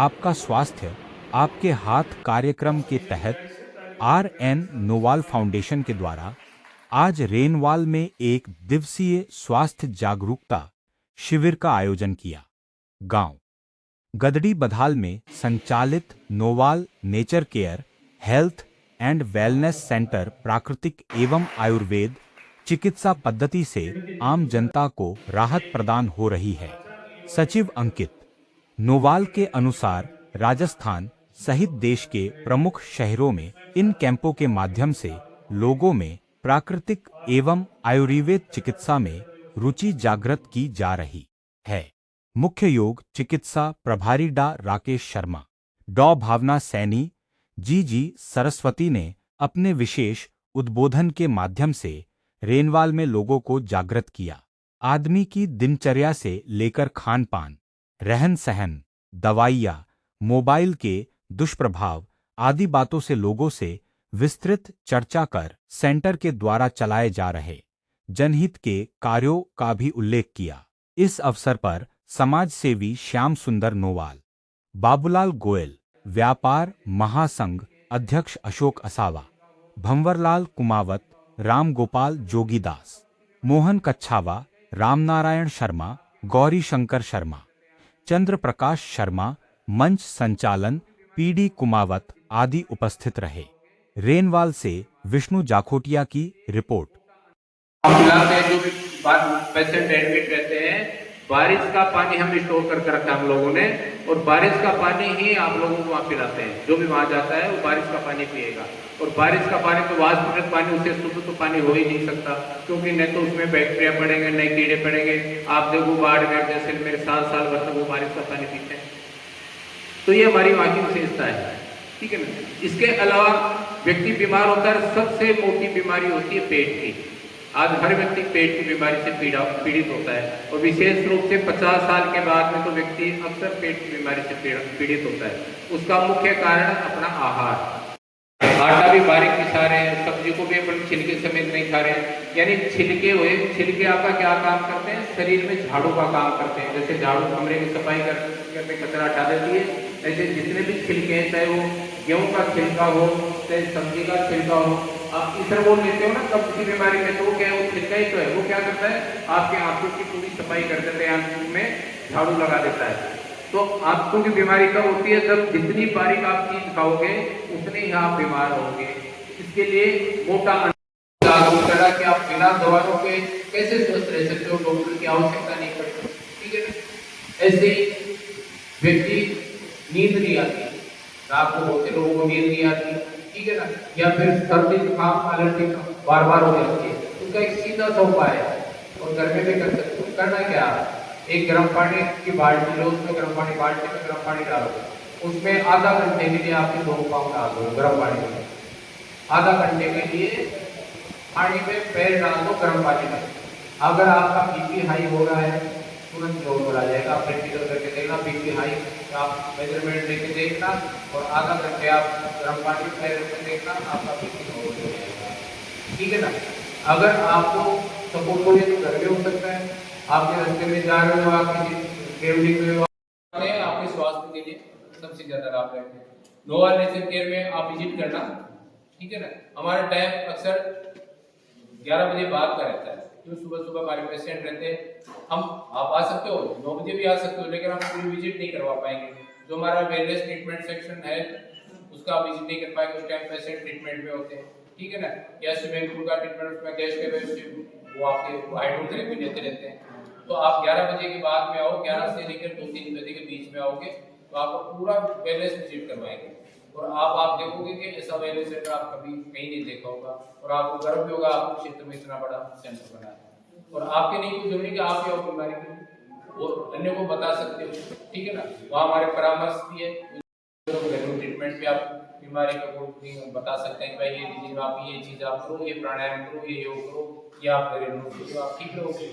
आपका स्वास्थ्य आपके हाथ कार्यक्रम के तहत RN नोवाल फाउंडेशन के द्वारा आज रेनवाल में एक दिवसीय स्वास्थ्य जागरूकता शिविर का आयोजन किया। गांव गदड़ी बधाल में संचालित नोवाल nature care health and wellness centre प्राकृतिक एवं आयुर्वेद चिकित्सा पद्धति से आम जनता को राहत प्रदान हो रही है। सचिव अंकित नोवाल के अनुसार राजस्थान सहित देश के प्रमुख शहरों में इन कैंपों के माध्यम से लोगों में प्राकृतिक एवं आयुर्वेद चिकित्सा में रुचि जागृत की जा रही है। मुख्य योग चिकित्सा प्रभारी डॉ राकेश शर्मा, डॉ भावना सैनी, जी सरस्वती ने अपने विशेष उद्बोधन के माध्यम से रेनवाल में लोगों को जागृत किया। आदमी की दिनचर्या से लेकर खान पान, रहन सहन, दवाइयाँ, मोबाइल के दुष्प्रभाव आदि बातों से लोगों से विस्तृत चर्चा कर सेंटर के द्वारा चलाए जा रहे जनहित के कार्यों का भी उल्लेख किया। इस अवसर पर समाज सेवी श्याम सुंदर नोवाल, बाबूलाल गोयल, व्यापार महासंघ अध्यक्ष अशोक असावा, भंवरलाल कुमावत, राम गोपाल जोगीदास, मोहन कच्छावा, रामनारायण शर्मा, गौरी शंकर शर्मा, चंद्र प्रकाश शर्मा, मंच संचालन PD कुमावत आदि उपस्थित रहे। रेनवाल से विष्णु जाखोटिया की रिपोर्ट। पिलाते हैं जो भी पेशेंट एडमिट रहते हैं, बारिश का पानी हम स्टोर करके रखा है हम लोगों ने, और बारिश का पानी ही आप लोगों को वहाँ पिलाते हैं। जो भी वहाँ जाता है वो बारिश का पानी पिएगा, और बारिश का पानी तो वाष्पीकृत पानी, उससे शुद्ध तो पानी हो ही नहीं सकता, क्योंकि न तो उसमें बैक्टीरिया पड़ेंगे न कीड़े पड़ेंगे। आप देखो बाड़मेर जैसे मेरे साल भर तक वो बारिश का पानी पीते हैं, तो ये हमारी वहाँ की विशेषता है, ठीक है ना। इसके अलावा व्यक्ति बीमार होता है, सबसे मोटी बीमारी होती है पेट की। आज हर व्यक्ति पेट की बीमारी से पीड़ित होता है, और विशेष रूप से 50 साल के बाद में तो व्यक्ति अक्सर पेट की बीमारी से पीड़ित होता है। उसका मुख्य कारण अपना आहार, आटा भी बारीक पिसा रहे हैं, सब्जी को भी अपन छिलके समेत नहीं खा रहे हैं, यानी छिलके आपका क्या काम करते हैं, शरीर में झाड़ू का काम करते हैं। जैसे झाड़ू कमरे की सफाई करने कचरा हटा देती है, ऐसे जितने भी छिलके हैं, चाहे वो गेहूं का छिलका हो, चाहे सब्जी का छिलका हो, आप इसबगोल लेते हो ना कब्ज की बीमारी में, तो क्या है वो छिलका ही तो है, वो क्या करता है आपके आंखों की पूरी सफाई कर देते हैं, आंखों में झाड़ू लगा देता है। तो आंखों की बीमारी कब होती है, जब जितनी बारीक आप चीज खाओगे उतने ही आप बीमार होंगे। इसके लिए मोटा जागरूक करा कि आप बिना दवाइयों के कैसे स्वस्थ रह सकते हो, डॉक्टर की आवश्यकता नहीं पड़ती, ठीक है ना। ऐसे ही व्यक्ति नींद नहीं आती, रात को बहुत से लोगों को नींद नहीं आती, ठीक है ना, या फिर सर्दी जुकाम एलर्जी बार बार हो जाती है, उसका एक सीधा सा उपाय है, और घर में भी कर सकते हो। करना क्या, एक गर्म पानी की बाल्टी लो, उसमें गर्म पानी, बाल्टी में गर्म पानी डालो, उसमें आधा घंटे के लिए आपके 2 पाँव डाल दो गर्म पानी में, आधा घंटे के लिए पानी में पैर डाल दो गर्म पानी में। अगर आपका BP हाई हो रहा है तुरंत नॉर्मल आ जाएगा, आप प्रैक्टिकल करके देखना, BP हाई आप मेजरमेंट लेके देखना, और आधा घंटे आप गर्म पानी में पैर रख देखना, आपका BP नॉर्मल हो जाएगा, ठीक है ना। अगर आपको सपोर्ट हो तो घर में हो सकता है, आपके रास्ते में जा रहे हो, आपकी ट्रेवलिंग में आपके स्वास्थ्य के लिए सबसे ज्यादा लाभ रहते हैं। नोवाल नेचर केयर में आप विजिट करना, ठीक है ना। हमारा टाइम अक्सर 11 बजे बाद का रहता है, क्यों सुबह हमारे पेशेंट रहते हैं। आप आ सकते हो, 9 बजे भी आ सकते हो, लेकिन हम पूरी विजिट नहीं करवा पाएंगे। जो हमारा वेलनेस ट्रीटमेंट सेक्शन है उसका आप विजिट नहीं कर पाएंगे, उस टाइम पेशेंट ट्रीटमेंट में होते हैं, ठीक है ना। या स्विमिंग पूल का ट्रीटमेंट, उसमें गैस के वो आपके हाइड्रोथेरेपी लेते रहते हैं। तो आप 11 बजे के बाद में आओ, 11 से लेकर 2-3 बजे के बीच में आओगे तो आपको पूरा वेलनेस विजिट करवाएंगे, और आप देखोगे कि ऐसा वेलनेस सेंटर आप कभी कहीं नहीं देखा होगा, और आपको गर्व भी होगा आपको क्षेत्र में इतना बड़ा सेंटर बना है। और आपके नहीं कुछ जरूरी कि आप ही आओ बीमारी की और अन्य को बता सकते हो, ठीक है ना। वहाँ हमारे परामर्श भी है, घरेलू ट्रीटमेंट भी आप बीमारी को बता सकते हैं, भाई ये लीजिए, आप ये चीज आप करो, ये प्राणायाम करो, ये योग करो, ये आप घरेलू आप ठीक रहोगे।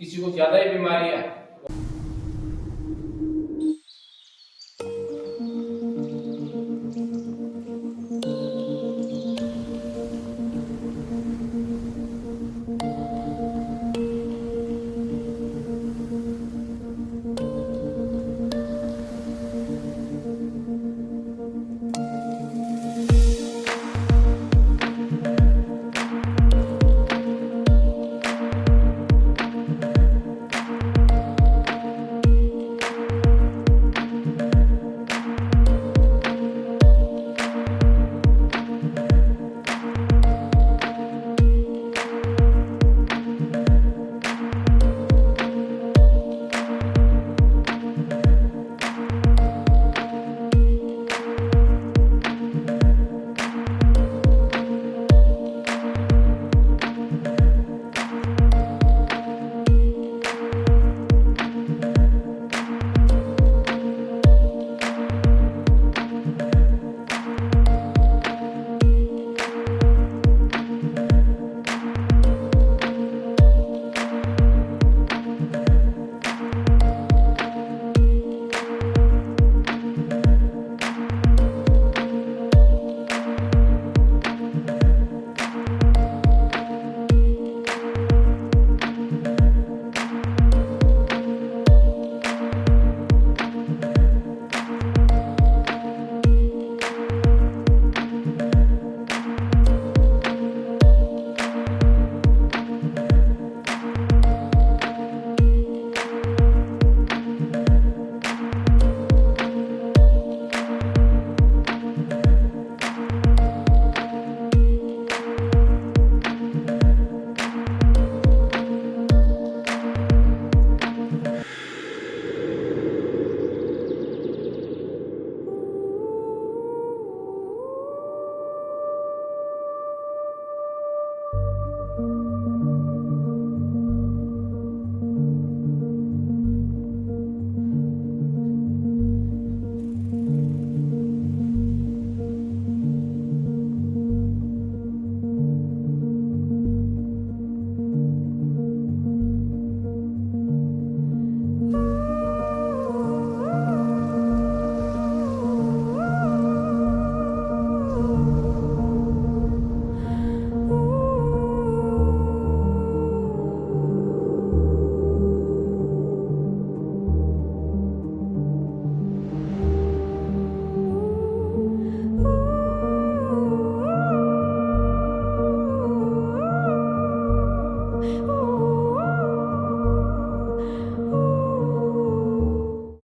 किसी को ज्यादा ही बीमारी है